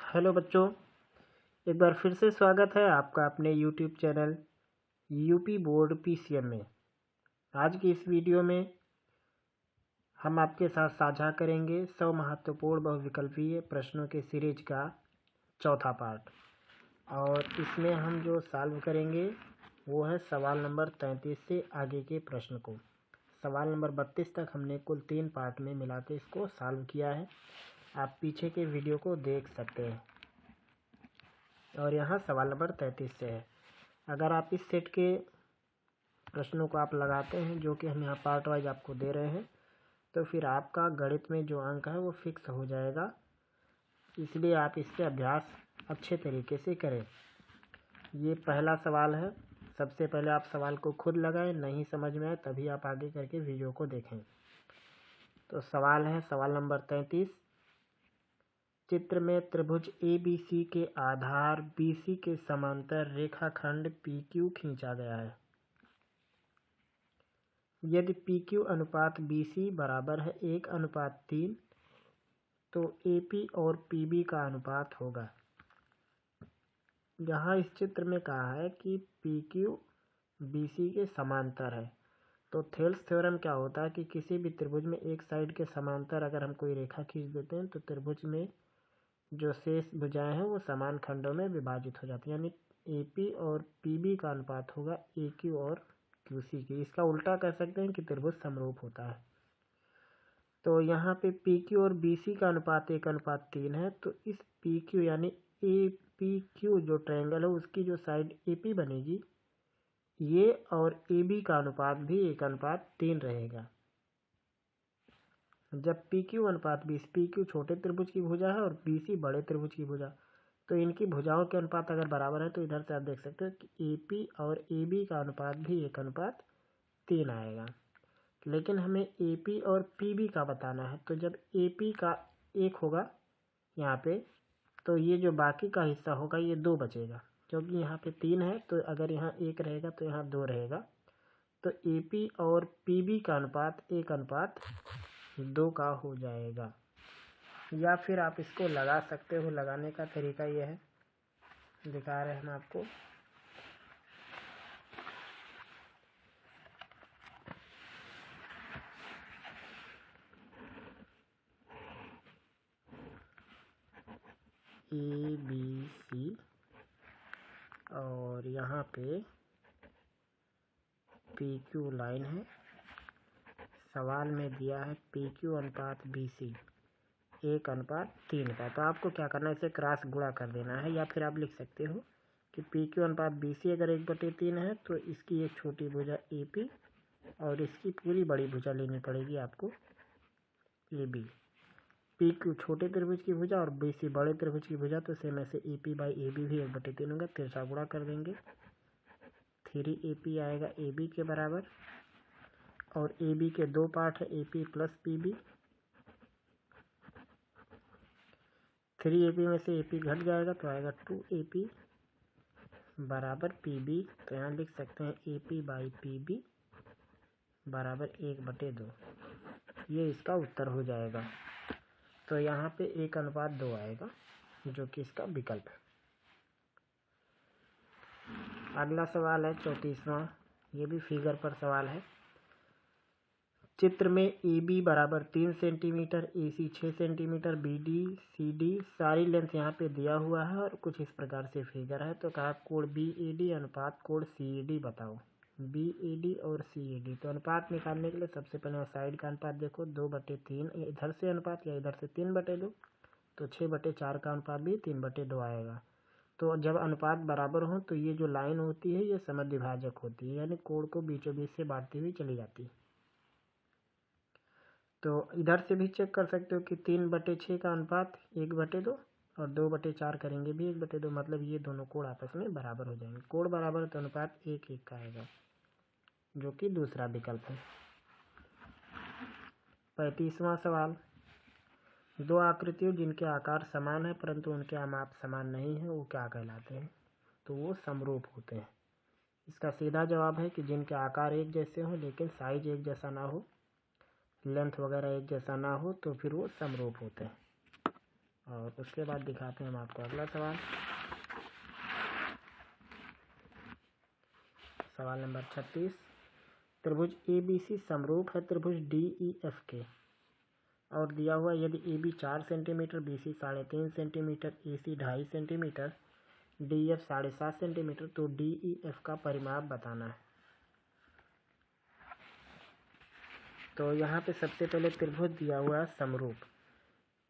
Hello बच्चों, एक बार फिर से स्वागत है आपका अपने YouTube channel UP board PCM में। आज की इस वीडियो में हम आपके साथ साझा करेंगे 100 महत्वपूर्ण बहुविकल्पीय प्रश्नों के सीरीज का चौथा पार्ट। और इसमें हम जो सॉल्व करेंगे वो है सवाल नंबर 33 से आगे के प्रश्न को। सवाल नंबर 32 तक हमने कुल 3 पार्ट में मिला के इसको सॉल्व किया है। आप पीछे के वीडियो को देख सकते हैं। और यहाँ सवाल नंबर 33 से है। अगर आप इस सेट के प्रश्नों को आप लगाते हैं जो कि हम यहाँ पार्ट वाइज आपको दे रहे हैं, तो फिर आपका गणित में जो अंक है वो फिक्स हो जाएगा। इसलिए आप इस पर अभ्यास अच्छे तरीके से करें। ये पहला सवाल है। सबसे पहले आप सवाल को खुद लगाएं, नहीं समझ में आए तभी आप आगे करके वीडियो को देखें। तो सवाल है सवाल नंबर 33। चित्र में त्रिभुज ABC के आधार BC के समांतर रेखाखंड PQ खींचा गया है। यदि PQ अनुपात BC बराबर है 1:3, तो AP और PB का अनुपात होगा। यहाँ इस चित्र में कहा है कि PQ BC के समांतर है। तो थेल्स थ्योरम क्या होता है कि किसी भी त्रिभुज में एक साइड के समांतर अगर हम कोई रेखा खींच देते हैं तो त्रिभुज में जो शेष भुजाएं हैं वो समान खंडों में विभाजित हो जाती है। यानी AP और PB का अनुपात होगा AQ और QC की। इसका उल्टा कह सकते हैं कि त्रिभुज समरूप होता है। तो यहाँ पे PQ और BC का अनुपात 1:3 है। तो इस PQ यानी APQ जो ट्रायंगल है उसकी जो साइड AP बनेगी, ये और AB का अनुपात भी 1:3 रहेगा। जब PQ/BC, PQ छोटे त्रिभुज की भुजा है और BC बड़े त्रिभुज की भुजा, तो इनकी भुजाओं के अनुपात अगर बराबर है तो इधर से आप देख सकते हो कि AP और AB का अनुपात भी 1:3 आएगा। लेकिन हमें AP और PB का बताना है। तो जब AP का 1 होगा यहाँ पे, तो ये जो बाकी का हिस्सा होगा ये 2 बचेगा, क्योंकि यहाँ पे 3 है। तो अगर यहाँ 1 रहेगा तो यहाँ 2 रहेगा। तो AP और PB का अनुपात 1:2 का हो जाएगा। या फिर आप इसको लगा सकते हो। लगाने का तरीका यह है, दिखा रहे हैं हम आपको। ABC और यहाँ पे PQ लाइन है। सवाल में दिया है PQ/BC 1:3 का। तो आपको क्या करना है, इसे क्रॉस गुणा कर देना है। या फिर आप लिख सकते हो कि PQ/BC अगर 1/3 है तो इसकी एक छोटी भुजा AP और इसकी पूरी बड़ी भुजा लेनी पड़ेगी आपको AB। PQ छोटे त्रिभुज की भुजा और BC बड़े त्रिभुज की भुजा, तो सेम ऐसे AP/AB भी 1/3 होगा। तिरछा गुणा कर देंगे, 3AP आएगा AB के बराबर। और AB के 2 पार्ट है, AP + PB। 3AP में से AP घट जाएगा तो आएगा 2AP बराबर PB। तो यहाँ लिख सकते हैं AP/PB बराबर 1/2। ये इसका उत्तर हो जाएगा। तो यहाँ पे 1:2 आएगा, जो कि इसका विकल्प है। अगला सवाल है 34वां। ये भी फिगर पर सवाल है। चित्र में AB बराबर 3 centimetre, AC 6 centimetre, BD CD सारी लेंथ यहाँ पे दिया हुआ है और कुछ इस प्रकार से फिगर है। तो कहा कोण BAD अनुपात कोण CAD बताओ। BAD और CAD, तो अनुपात निकालने के लिए सबसे पहले साइड का अनुपात देखो, 2/3 इधर से अनुपात या इधर से 3/2, तो 6/4 का अनुपात भी 3/2 आएगा। तो जब अनुपात बराबर हो तो ये जो लाइन होती है ये समद्विभाजक होती है, यानी कोण को बीचों बीच से बांटती हुई चली जाती है। तो इधर से भी चेक कर सकते हो कि 3/6 का अनुपात 1/2 और 2/4 करेंगे भी 1/2, मतलब ये दोनों कोण आपस में बराबर हो जाएंगे। कोण बराबर तो अनुपात 1:1 का आएगा, जो कि दूसरा विकल्प है। 35वां सवाल। 2 आकृतियों जिनके आकार समान है परंतु उनके माप समान नहीं है, वो क्या कहलाते हैं? तो वो समरूप होते हैं। इसका सीधा जवाब है कि जिनके आकार एक जैसे हो लेकिन साइज एक जैसा ना हो, लेंथ वगैरह एक जैसा ना हो, तो फिर वो समरूप होते हैं। और उसके बाद दिखाते हैं हम आपको अगला सवाल। सवाल नंबर 36। त्रिभुज ABC समरूप है त्रिभुज DEF के और दिया हुआ यदि AB 4 centimetre, BC 3.5 centimetre, AC 2.5 centimetre, DF 7.5 centimetre, तो DEF का परिमाप बताना है। तो यहाँ पे सबसे पहले त्रिभुज दिया हुआ है समरूप,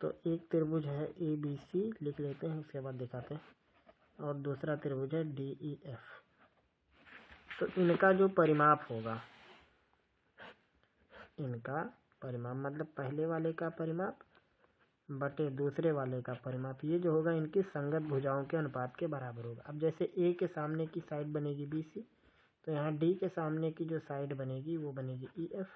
तो एक त्रिभुज है ABC लिख लेते हैं, उसके बाद दिखाते हैं, और दूसरा त्रिभुज है DEF। तो इनका जो परिमाप होगा, इनका परिमाप मतलब पहले वाले का परिमाप बटे दूसरे वाले का परिमाप, ये जो होगा इनकी संगत भुजाओं के अनुपात के बराबर होगा। अब जैसे A के सामने की साइड बनेगी BC, तो यहाँ D के सामने की जो साइड बनेगी वो बनेगी EF,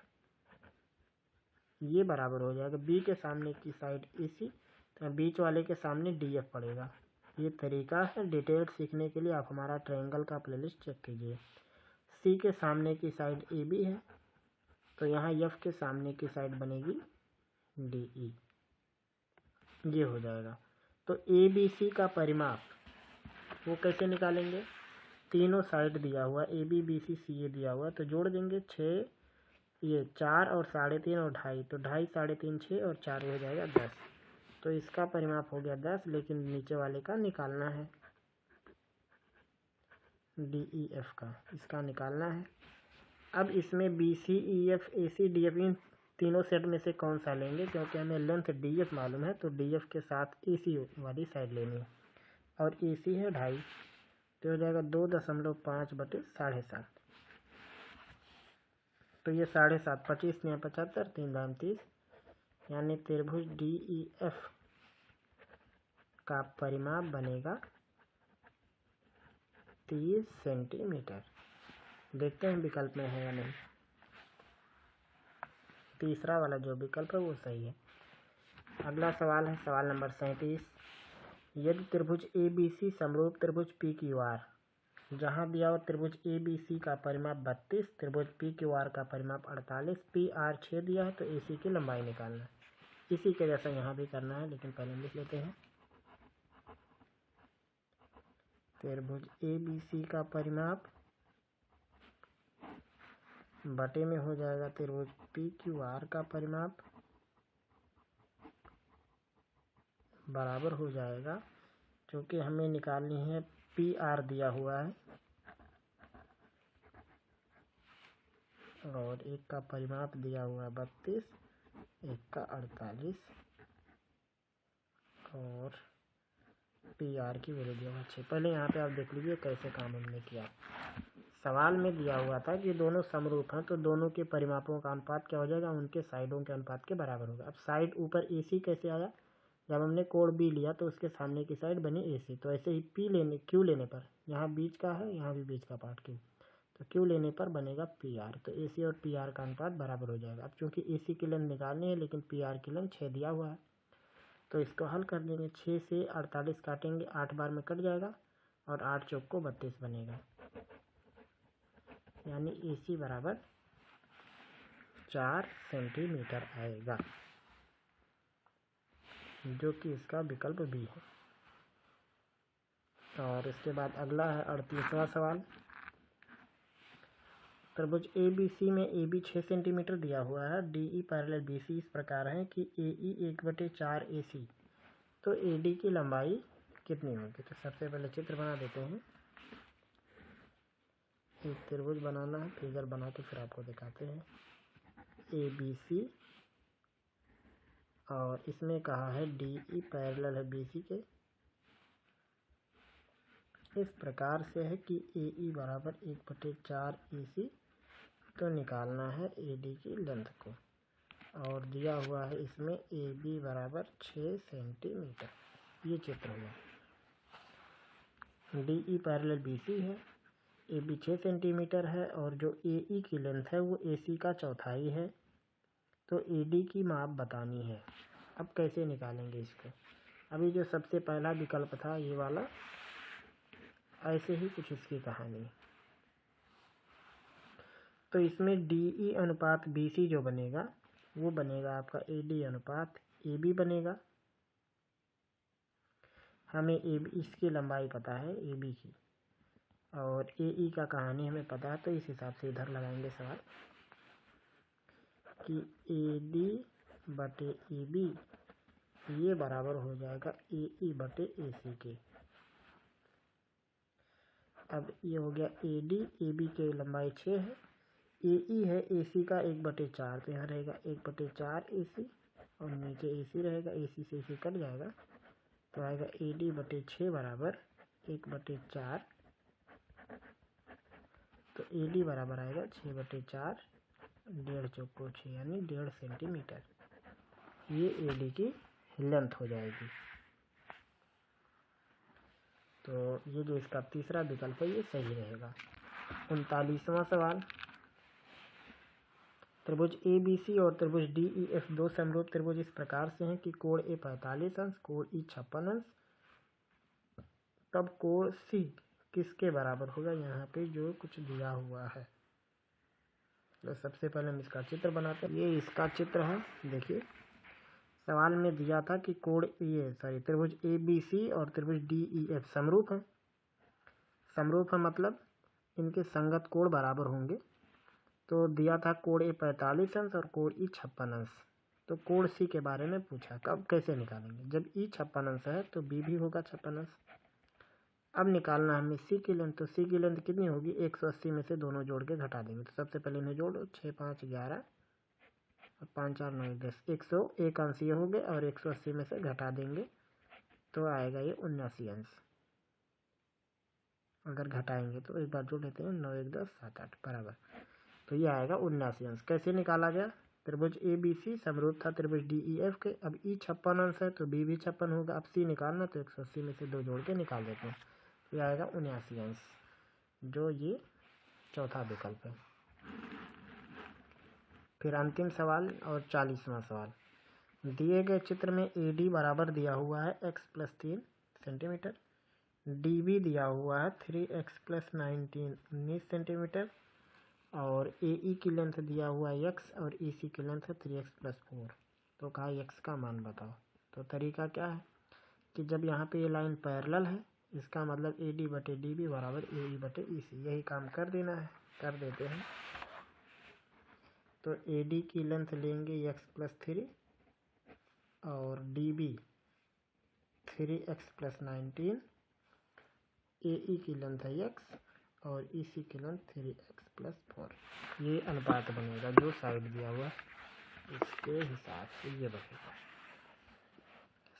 ये बराबर हो जाएगा B के सामने की साइड AC, तो बीच वाले के सामने DF पड़ेगा। ये तरीका है डिटेल सीखने के लिए, आप हमारा ट्रायंगल का प्लेलिस्ट चेक कीजिए। C के सामने की साइड AB है, तो यहाँ F के सामने की साइड बनेगी DE, ये हो जाएगा। तो ABC का परिमाप वो कैसे निकालेंगे, तीनों साइड दिया हुआ AB BC CA दिया हुआ, तो जोड़ देंगे 6, ये 4 और 3.5 और 2.5, तो 2.5 3.5 6 और 4 हो जाएगा 10। तो इसका परिमाप हो गया 10, लेकिन नीचे वाले का निकालना है, DEF का, इसका निकालना है। अब इसमें BC EF AC DF इन तीनों सेट में से कौन सा लेंगे, क्योंकि हमें लेंथ DF मालूम है, तो DF के साथ AC वाली साइड लेनी है, और AC है 2.5, तो हो जाएगा 2.5 बटे 7.5। तो ये 7.5, 25 या 75, 3 दाम 30, यानी त्रिभुज DEF का परिमाप बनेगा 30 सेंटीमीटर। देखते हैं विकल्प में है या नहीं। तीसरा वाला जो विकल्प है वो सही है। अगला सवाल है सवाल नंबर 37। यदि त्रिभुज ABC समरूप त्रिभुज PQR, जहाँ दिया हुआ त्रिभुज ABC का परिमाप 32, त्रिभुज PQR का परिमाप 48, PR 6 दिया है, तो AC की लंबाई निकालना है। इसी के जैसा यहाँ भी करना है, लेकिन पहले लिख लेते हैं। त्रिभुज ABC का परिमाप बटे में हो जाएगा त्रिभुज PQR का परिमाप, बराबर हो जाएगा, क्योंकि हमें निकालनी है PR दिया हुआ है और एक का परिमाप दिया हुआ है 32, एक का 48, और PR की वैल्यू दिया हुआ 6। पहले यहाँ पे आप देख लीजिए कैसे काम हमने किया। सवाल में दिया हुआ था कि दोनों समरूप हैं, तो दोनों के परिमापों का अनुपात क्या हो जाएगा, उनके साइडों के अनुपात के बराबर होगा। अब साइड ऊपर AC कैसे आया, जब हमने कोण B लिया तो उसके सामने की साइड बनी AC, तो ऐसे ही Q लेने पर, यहाँ बीच का है, यहाँ भी बीच का पार्ट Q, तो Q लेने पर बनेगा PR, तो AC और PR का अनुपात बराबर हो जाएगा। अब चूँकि AC की लेंथ निकालनी है, लेकिन PR की लेंथ 6 दिया हुआ है, तो इसको हल कर देंगे। 6 से 48 काटेंगे, 8 बार में कट जाएगा, और 8 चौक को 32 बनेगा, यानी AC बराबर 4 सेंटीमीटर आएगा, जो कि इसका विकल्प B है। और इसके बाद अगला है 38वां सवाल। त्रिभुज ABC में AB 6 सेंटीमीटर दिया हुआ है, DE पैरेलल BC इस प्रकार है कि AE 1/4 AC, तो AD की लंबाई कितनी होगी। तो सबसे पहले चित्र बना देते हैं। एक त्रिभुज बनाना है, फिगर बना के फिर आपको दिखाते हैं। ABC और इसमें कहा है DE पैरेलल है BC के, इस प्रकार से है कि AE बराबर 1/4 AC, तो निकालना है AD की लेंथ को, और दिया हुआ है इसमें AB बराबर 6 सेंटीमीटर, ये चित्र हुआ। DE पैरेलल BC है, AB 6 सेंटीमीटर है, और जो AE की लेंथ है वो AC का चौथाई है, तो AD की माप बतानी है। अब कैसे निकालेंगे इसको, अभी जो सबसे पहला विकल्प था ये वाला, ऐसे ही कुछ इसकी कहानी। तो इसमें DE अनुपात BC जो बनेगा वो बनेगा आपका AD अनुपात AB बनेगा, हमें इसकी लंबाई पता है AB की, और AE का कहानी हमें पता है, तो इस हिसाब से इधर लगाएंगे सवाल कि AD बटे AB ये बराबर हो जाएगा AE बटे AC के। अब ये हो गया AD, AB की लंबाई 6 है, AE है AC का 1/4, तो यहाँ रहेगा 1/4 AC, और नीचे AC रहेगा, AC से AC कट जाएगा, तो आएगा AD बटे 6 बराबर 1/4, तो AD बराबर आएगा 6/4, 1.5 चौको 6 यानी 1.5 सेंटीमीटर। ये AD की लेंथ हो जाएगी। तो ये जो इसका तीसरा विकल्प है ये सही रहेगा। 39वां सवाल, त्रिभुज ABC और त्रिभुज DEF दो समरूप त्रिभुज इस प्रकार से हैं कि कोण A 45 अंश, कोण E 56 अंश, तब कोण C किसके बराबर होगा। यहाँ पे जो कुछ दिया हुआ है, तो सबसे पहले हम इसका चित्र बनाते हैं। ये इसका चित्र है। देखिए सवाल में दिया था कि कोण त्रिभुज ABC और त्रिभुज DEF समरूप है। समरूप है मतलब इनके संगत कोण बराबर होंगे। तो दिया था कोण A 45 अंश और कोण E 56 अंश। तो कोण C के बारे में पूछा, कब कैसे निकालेंगे। जब E 56 अंश है तो B भी होगा 56 अंश। अब निकालना हमें C की लेंथ। तो C की लेंथ कितनी होगी, 180 में से दोनों जोड़ के घटा देंगे। तो सबसे पहले इन्हें जोड़ो, 6 5 11 और 5 4 9 10, 101 अंश ये हो गए, और 180 में से घटा देंगे तो आएगा ये 79 अंश। अगर घटाएंगे तो एक बार जोड़ लेते हैं, 9 1 10 7 8 बराबर, तो ये आएगा 79 अंश। कैसे निकाला गया, त्रिभुज ABC समरूप था त्रिभुज DEF के। अब E 56 अंश है तो B भी 56 होगा। अब C निकालना, तो 180 में से 2 जोड़ के निकाल देते हैं, तो ये आएगा 79 अंश, जो ये चौथा विकल्प है। फिर अंतिम सवाल और 40वां सवाल, दिए गए चित्र में AD बराबर दिया हुआ है x + 3 सेंटीमीटर, DB दिया हुआ है 3x + 19 सेंटीमीटर, और AE की लेंथ दिया हुआ है x, और EC की लेंथ है 3x + 4। तो कहा x का मान बताओ। तो तरीका क्या है कि जब यहाँ पे ये लाइन पैरेलल है, इसका मतलब AD बटे DB बराबर AE बटे EC, यही काम कर देना है। कर देते हैं। तो AD की लेंथ लेंगे x + 3, और DB 3x + 19, AE की लेंथ है x, और EC की लेंथ 3x + 4। ये अनुपात बनेगा जो साइड दिया हुआ है, इसके हिसाब से ये बनेगा।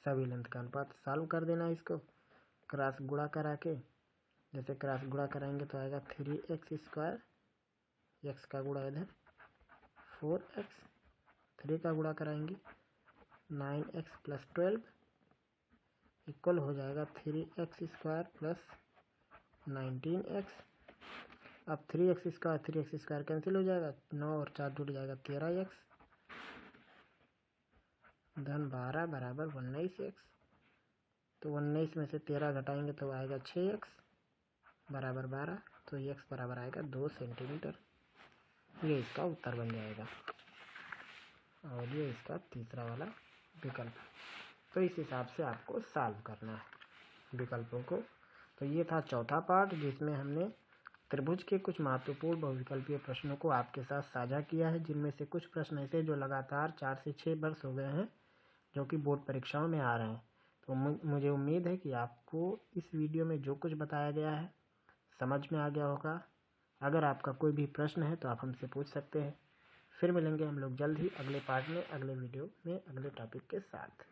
सभी लेंथ का अनुपात सॉल्व कर देना है। इसको क्रॉस गुणा करा के, जैसे क्रॉस गुणा कराएंगे तो आएगा 3x², x का गुणा इधर 4x, 3 का गुणा कराएंगे 9x + 12 इक्वल हो जाएगा 3x² + 19x। अब 3x² कैंसिल हो जाएगा, 9 और 4 जुड़ जाएगा 13x, धन 12 बराबर 19x। तो 19 में से 13 घटाएंगे तो आएगा 6x बराबर 12, तो x बराबर आएगा 2 सेंटीमीटर। ये इसका उत्तर बन जाएगा, और ये इसका तीसरा वाला विकल्प। तो इस हिसाब से आपको सॉल्व करना है विकल्पों को। तो ये था चौथा पार्ट, जिसमें हमने त्रिभुज के कुछ महत्वपूर्ण बहुविकल्पीय प्रश्नों को आपके साथ साझा किया है, जिनमें से कुछ प्रश्न ऐसे जो लगातार 4 से 6 वर्ष हो गए हैं, जो कि बोर्ड परीक्षाओं में आ रहे हैं। तो मुझे उम्मीद है कि आपको इस वीडियो में जो कुछ बताया गया है समझ में आ गया होगा। अगर आपका कोई भी प्रश्न है तो आप हमसे पूछ सकते हैं। फिर मिलेंगे हम लोग जल्द ही अगले पार्ट में, अगले वीडियो में, अगले टॉपिक के साथ।